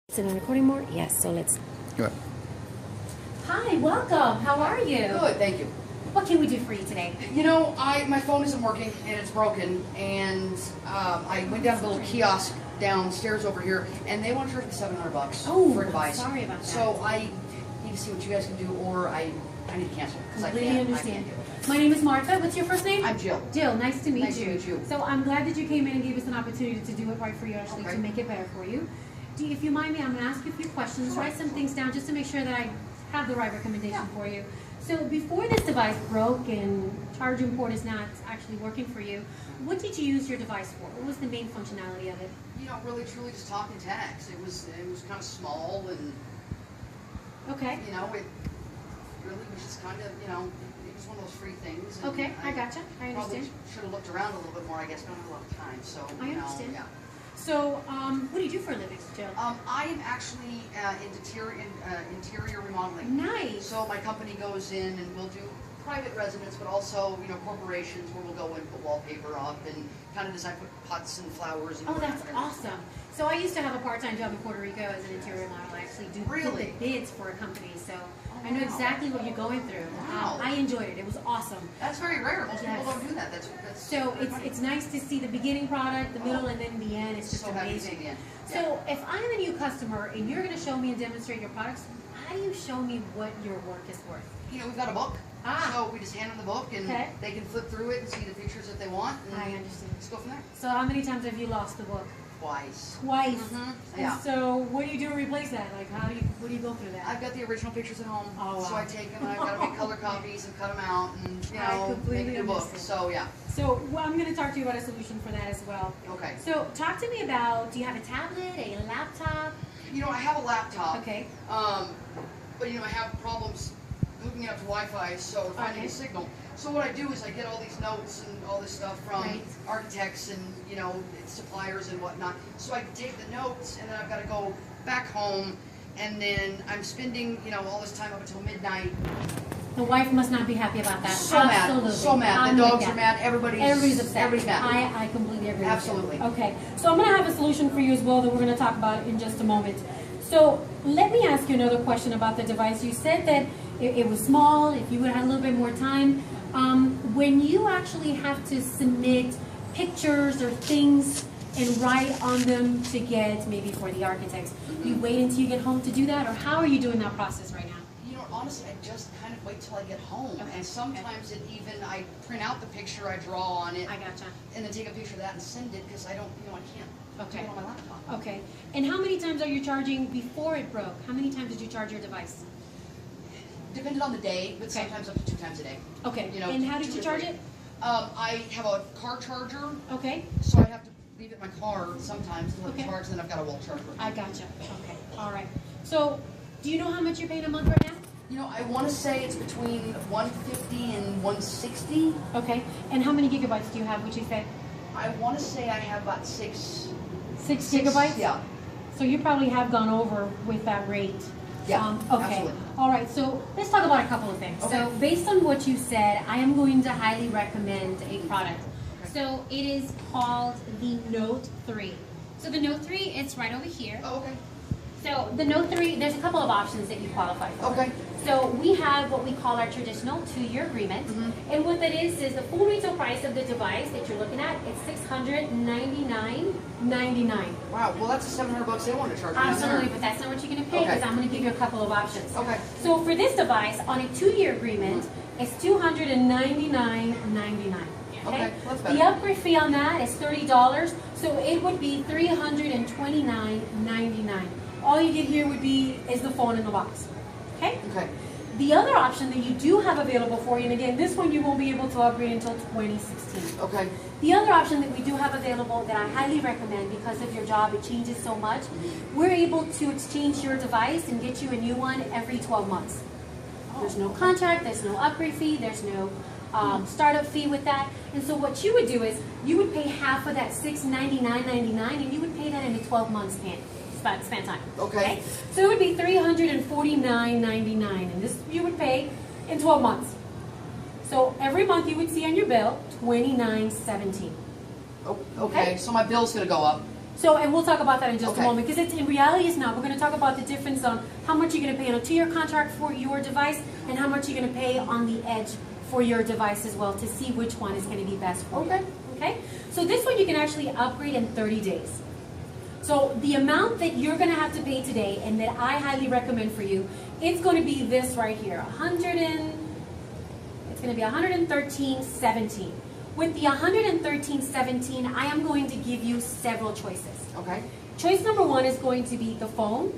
Is it recording more? Yes, so let's... Good. Hi, welcome. How are you? Good, thank you. What can we do for you today? You know, my phone isn't working and it's broken, and I went down to the little kiosk downstairs over here, and they want to charge me $700 Oh, for a device. sorry about that. So I need to see what you guys can do, or I need to cancel because I Completely can't. understand. deal with My name is Martha. What's your first name? I'm Jill. Jill, nice to meet Nice you. to meet you. So I'm glad that you came in and gave us an opportunity to do it right for you, actually, Okay. to make it better for you. If you mind me, I'm going to ask you a few questions, Sure. write some things down just to make sure that I have the right recommendation Yeah. for you. So before this device broke and charging port is not actually working for you, what did you use your device for? What was the main functionality of it? You know, really, truly, just talking text. It was kind of small, and Okay. you know, it really was just kind of, you know, it was one of those free things. And Okay, I gotcha. I Probably understand. should have looked around a little bit more, I guess, but I don't have a lot of time. So I you know, understand. yeah. So, what do you do for a living, Jill? I am actually interior remodeling. Nice. So my company goes in and we'll do private residents, but also, you know, corporations where we'll go in and put wallpaper up and kind of design, put pots and flowers. And Oh, that's awesome. So I used to have a part-time job in Puerto Rico as an interior model. I actually do Really? the bids for a company, so I know wow. exactly what you're going through. Wow. I enjoyed it. It was awesome. That's very rare. Most Yes. people don't do that. That's So very funny. it's nice to see the beginning product, the middle, and then the end. It's just So happy to see amazing. the end. So if I'm a new customer and you're going to show me and demonstrate your products, how do you show me what your work is worth? You know, we've got a book. Ah. So we just hand them the book and Okay. they can flip through it and see the pictures that they want. And I understand. Just go from there. So how many times have you lost the book? Twice. Twice. Mhm. And Yeah. so what do you do to replace that? Like what do you go through that? I've got the original pictures at home, Oh, so wow. I take them and I've got to make color copies and cut them out and, you I know, completely make a new book. understand. So, yeah. So I'm going to talk to you about a solution for that as well. Okay. So talk to me about, do you have a tablet, a laptop? You know, I have a laptop. Okay. But, you know, I have problems hooking it up to Wi-Fi, so finding Okay. a signal. So what I do is I get all these notes and all this stuff from Right. architects and, you know, suppliers and whatnot. So I take the notes and then I've got to go back home, and then I'm spending, you know, all this time up until midnight. The wife must not be happy about that. So Absolutely. mad. So mad. I'm The with dogs ya. are mad. Everybody's upset. Everybody's mad. I completely agree. Absolutely. With you. Okay. So I'm going to have a solution for you as well that we're going to talk about in just a moment. So let me ask you another question about the device. You said that it was small. If you would have had a little bit more time, when you actually have to submit pictures or things and write on them to get maybe for the architects, you wait until you get home to do that, or how are you doing that process right now? You know, honestly, I just kind of wait till I get home. Okay. And sometimes I print out the picture, I draw on it, I gotcha. and then take a picture of that and send it because I don't, you know, I can't Okay. do it on my laptop. Okay. And how many times are you charging before it broke? How many times did you charge your device? Depended on the day, but Okay. sometimes up to 2 times a day. Okay. You know, And how did 2 you or charge 3. it? I have a car charger, Okay. so I have to leave it in my car sometimes to let Okay. it charge, and then I've got a wall charger. I gotcha. Okay. All right. So, do you know how much you're paying a month right now? You know, I want to say it's between 150 and 160. Okay. And how many gigabytes do you have, would you say? I want to say I have about 6 6 gigabytes? Yeah. So you probably have gone over with that rate. Yeah, Okay. absolutely. All right. So let's talk about a couple of things. Okay. So based on what you said, I am going to highly recommend a product. Okay. So it is called the Note 3. So the Note 3, it's right over here. Oh, okay. So the Note 3, there's a couple of options that you qualify for. Okay. So we have what we call our traditional 2-year agreement. And what that is the full retail price of the device that you're looking at, it's $699.99. Wow. Well, that's the $700 they want to charge me. Absolutely, but that's not what you're going to pay because Okay. I'm going to give you a couple of options. Okay. So for this device, on a 2-year agreement, it's $299.99. Okay, that's better. The upgrade fee on that is $30, so it would be $329.99. All you get here would be is the phone in the box. Okay? Okay. The other option that you do have available for you, and again, this one you won't be able to upgrade until 2016. Okay. The other option that we do have available that I highly recommend because of your job, it changes so much, we're able to exchange your device and get you a new one every 12 months. There's no contract, there's no upgrade fee, there's no startup fee with that. And so what you would do is you would pay half of that $699.99 and you would pay that in a 12 month span time. Okay. So it would be $349.99 and this you would pay in 12 months. So every month you would see on your bill $29.17. Oh, okay. So my bill's going to go up. So, and we'll talk about that in just a Okay. moment, because it's in reality it's not. We're going to talk about the difference on how much you're going to pay on a 2-year contract for your device and how much you're going to pay on the edge for your device as well, to see which one is going to be best for you. Okay? So this one you can actually upgrade in 30 days. So the amount that you're going to have to pay today, and that I highly recommend for you, it's going to be this right here, it's going to be $113.17. With the $113.17, I am going to give you several choices. Okay. Choice number one is going to be the phone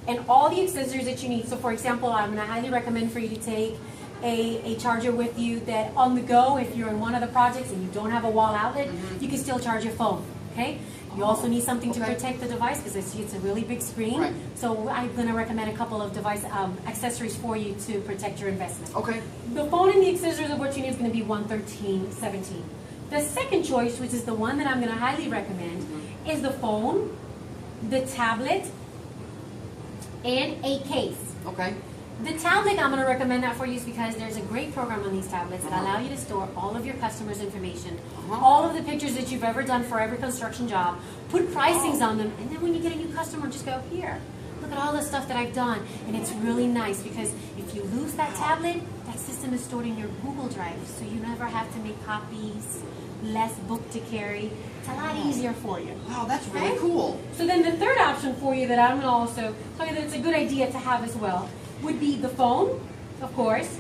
and all the accessories that you need. So for example, I'm going to highly recommend for you to take a charger with you, that on the go, if you're in one of the projects and you don't have a wall outlet, you can still charge your phone. Okay? You also need something to protect the device, because I see it's a really big screen. Right. So I'm going to recommend a couple of device accessories for you to protect your investment. Okay. The phone and the accessories of what you need is going to be $113.17. The second choice, which is the one that I'm going to highly recommend, is the phone, the tablet, and a case. Okay. The tablet, I'm going to recommend that for you, is because there's a great program on these tablets that allow you to store all of your customers' information, all of the pictures that you've ever done for every construction job, put pricings on them, and then when you get a new customer, just go, here, look at all the stuff that I've done. And it's really nice, because if you lose that tablet, that system is stored in your Google Drive, so you never have to make copies, less book to carry. It's a lot easier for you. Wow, that's really cool. So then the third option for you that I'm going to also tell you that it's a good idea to have as well would be the phone, of course,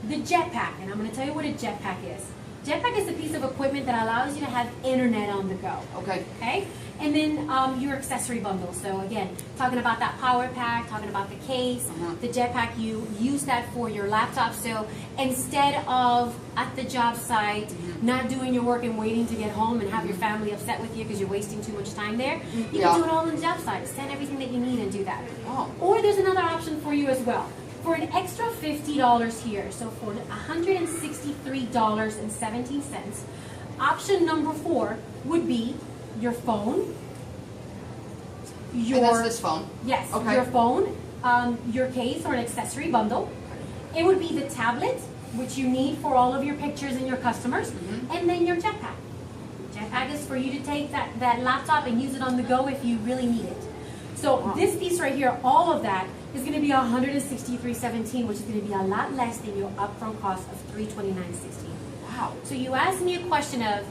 the jetpack, and I'm going to tell you what a jetpack is. Jetpack is a piece of equipment that allows you to have internet on the go. Okay. Okay? And then your accessory bundle. So again, talking about that power pack, talking about the case, the jetpack, you use that for your laptop. So instead of at the job site, not doing your work and waiting to get home and have your family upset with you because you're wasting too much time there, you can do it all on the job site. Send everything that you need and do that. Oh. Or there's another option for you as well. For an extra $50 here, so for $163.17, option number 4 would be your phone, And that's this phone? yes, Okay. your phone, your case or an accessory bundle. It would be the tablet, which you need for all of your pictures and your customers, and then your jetpack. Jetpack is for you to take that laptop and use it on the go if you really need it. So this piece right here, all of that, is going to be $163.17, which is going to be a lot less than your upfront cost of $329.16. Wow. So you asked me a question of,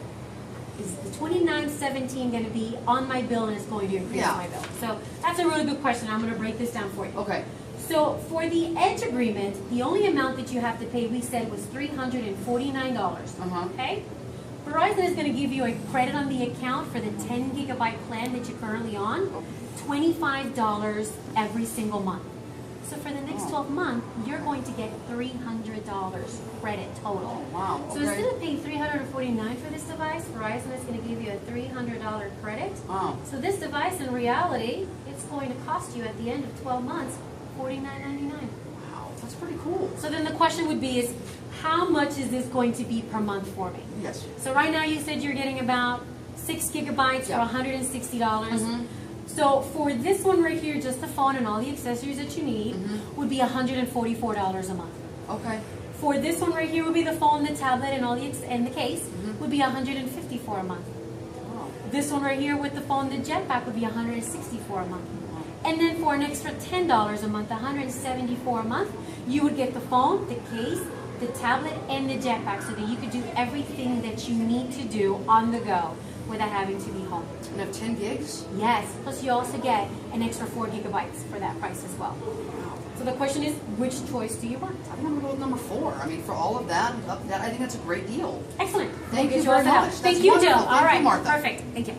is the $29.17 going to be on my bill and it's going to increase my bill? So that's a really good question. I'm going to break this down for you. Okay. So for the Edge agreement, the only amount that you have to pay, we said, was $349. Okay? Verizon is going to give you a credit on the account for the 10 gigabyte plan that you're currently on, $25 every single month. So for the next 12 months, you're going to get $300 credit total. Wow. So instead of paying $349 for this device, Verizon is going to give you a $300 credit. Wow. So this device, in reality, it's going to cost you at the end of 12 months $49.99. Wow, that's pretty cool. So then the question would be is, how much is this going to be per month for me? Yes. So right now you said you're getting about 6 gigabytes for $160. So for this one right here, just the phone and all the accessories that you need, would be $144 a month. Okay. For this one right here would be the phone, the tablet, and all the case would be $154 a month. Wow. This one right here with the phone, the jetpack, would be $164 a month. And then for an extra $10 a month, $174 a month, you would get the phone, the case, the tablet, and the jetpack, so that you could do everything that you need to do on the go without having to be home. And have 10 gigs? Yes, plus you also get an extra 4 gigabytes for that price as well. Wow. So the question is, which choice do you want? I think I'm going to go with number 4. I mean, for all of that, I think that's a great deal. Excellent. Thank We'll you get yours very out. much. Thank That's you, wonderful. Jill. Thank All right, you, Martha. perfect. Thank you.